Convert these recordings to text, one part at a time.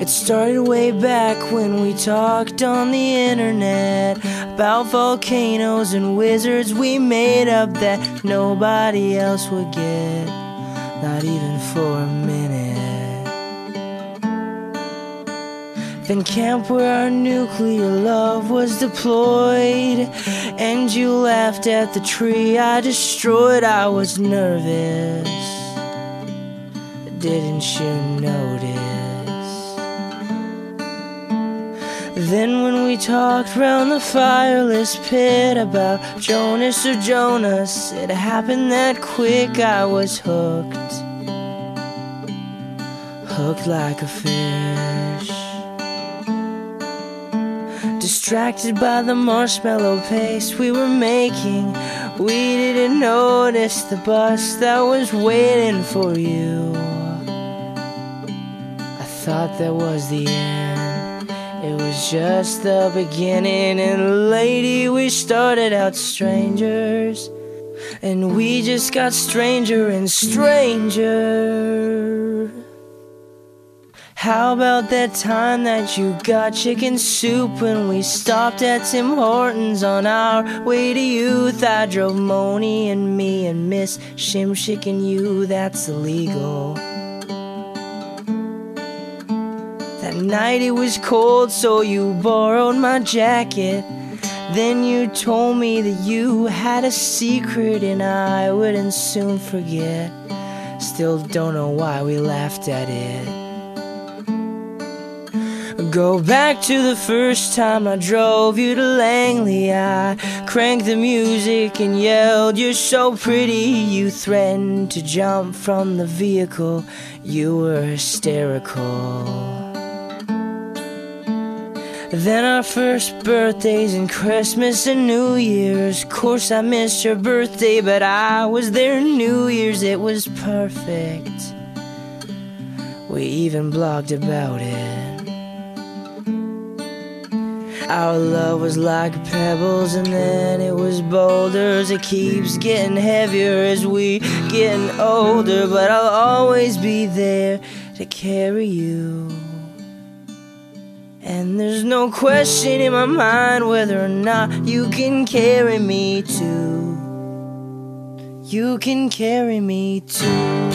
It started way back when we talked on the internet about volcanoes and wizards we made up that nobody else would get, not even for a minute. Then camp where our nuclear love was deployed, and you laughed at the tree I destroyed. I was nervous, didn't you notice? Then when we talked round the fireless pit about Jonas or Jonas, it happened that quick. I was hooked, hooked like a fish, distracted by the marshmallow paste we were making. We didn't notice the bus that was waiting for you. I thought that was the end, it was just the beginning. And lady, we started out strangers, and we just got stranger and stranger. How about that time that you got chicken soup when we stopped at Tim Hortons on our way to youth? I drove Moni and me and Miss Shimshik and you, that's illegal. That night it was cold, so you borrowed my jacket. Then you told me that you had a secret and I wouldn't soon forget. Still don't know why we laughed at it. Go back to the first time I drove you to Langley. I cranked the music and yelled, "You're so pretty." You threatened to jump from the vehicle, you were hysterical. Then our first birthdays and Christmas and New Year's. Of course I missed your birthday, but I was there New Year's. It was perfect, we even blogged about it. Our love was like pebbles and then it was boulders. It keeps getting heavier as we getting older, but I'll always be there to carry you. And there's no question in my mind whether or not you can carry me too. You can carry me too.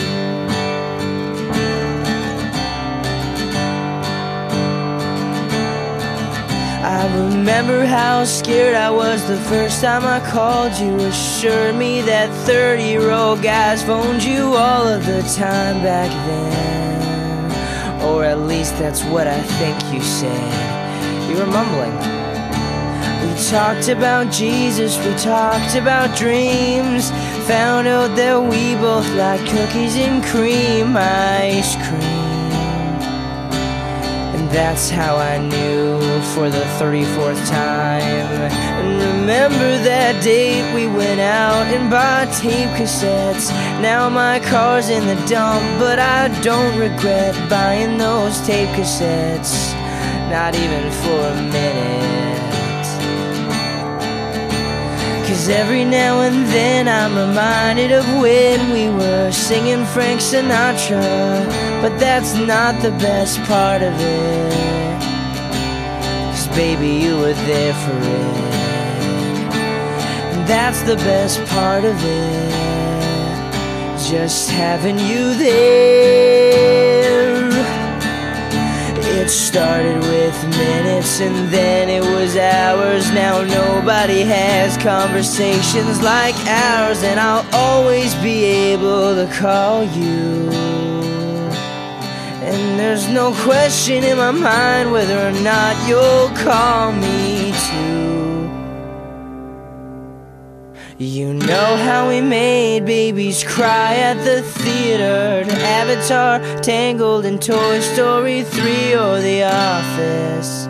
I remember how scared I was the first time I called you. Assured me that 30-year-old guys phoned you all of the time back then. Or at least that's what I think you said. You were mumbling. We talked about Jesus, we talked about dreams. Found out that we both like cookies and cream, ice cream. That's how I knew for the 34th time. And remember that date we went out and bought tape cassettes. Now my car's in the dump, but I don't regret buying those tape cassettes, not even for a minute. 'Cause every now and then I'm reminded of when we were singing Frank Sinatra, but that's not the best part of it. 'Cause baby, you were there for it, and that's the best part of it, just having you there. It started with minutes and then it was hours. Now nobody has conversations like ours, and I'll always be able to call you. And there's no question in my mind whether or not you'll call me too. You know how we made babies cry at the theater, to Avatar, Tangled, and Toy Story 3 or The Office.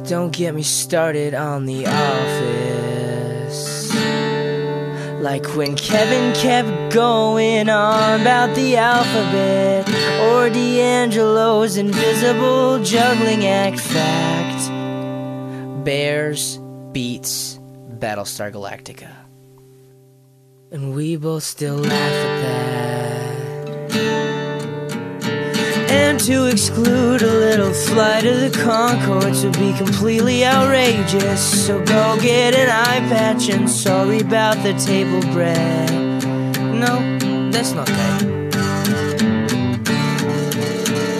Don't get me started on The Office. Like when Kevin kept going on about the alphabet, or D'Angelo's invisible juggling act. Fact, Bears beats Battlestar Galactica. And we both still laugh at that. And to exclude a little flight of the Conchords would be completely outrageous. So go get an eye patch and sorry about the table bread. No, that's not good.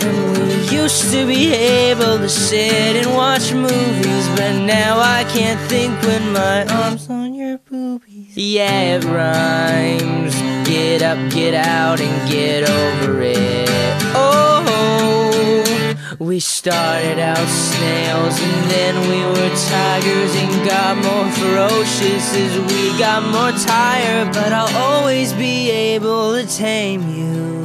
And we used to be able to sit and watch movies, but now I can't think when my arm's on your boobies. Yeah, it rhymes. Get up, get out, and get over it. Oh, we started out snails, and then we were tigers, and got more ferocious as we got more tired. But I'll always be able to tame you,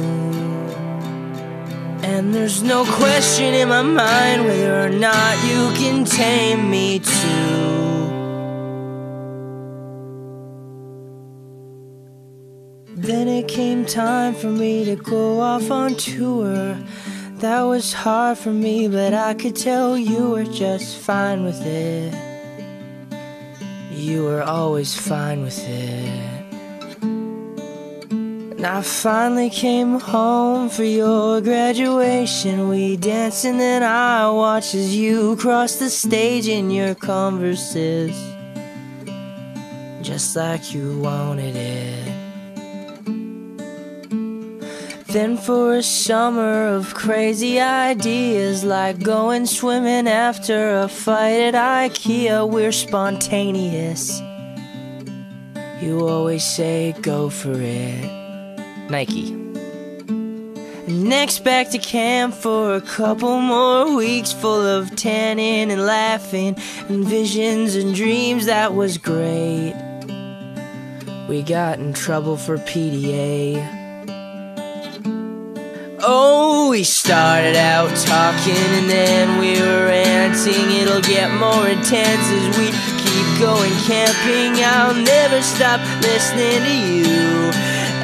and there's no question in my mind whether or not you can tame me too. Then it came time for me to go off on tour. That was hard for me, but I could tell you were just fine with it. You were always fine with it. And I finally came home for your graduation. We danced and then I watched as you crossed the stage in your Converses, just like you wanted it. Then for a summer of crazy ideas, like going swimming after a fight at IKEA, we're spontaneous. You always say go for it. Nike. Next back to camp for a couple more weeks, full of tanning and laughing and visions and dreams. That was great. We got in trouble for PDA. Oh, we started out talking and then we were ranting. It'll get more intense as we keep going camping. I'll never stop listening to you,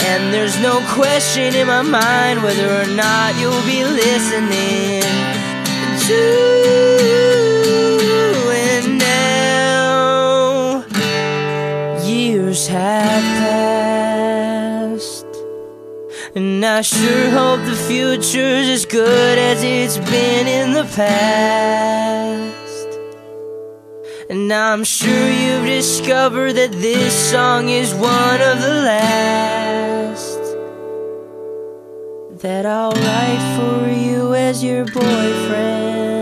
and there's no question in my mind whether or not you'll be listening to. And now years have passed, and I sure hope the future's as good as it's been in the past. And I'm sure you've discovered that this song is one of the last that I'll write for you as your boyfriend.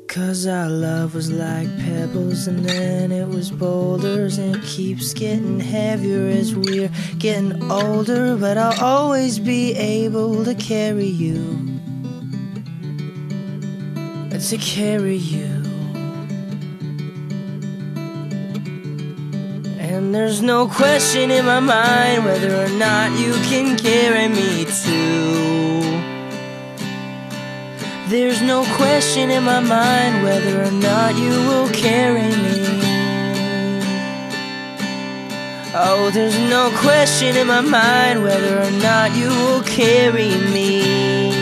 'Cause our love was like pebbles and then it was boulders, and it keeps getting heavier as we're getting older. But I'll always be able to carry you, to carry you. And there's no question in my mind whether or not you can carry me too. There's no question in my mind whether or not you will carry me. Oh, there's no question in my mind whether or not you will carry me.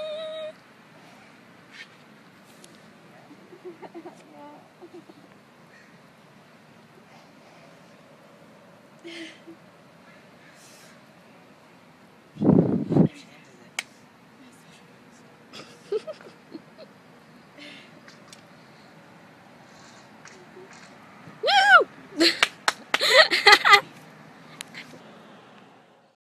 Yeah.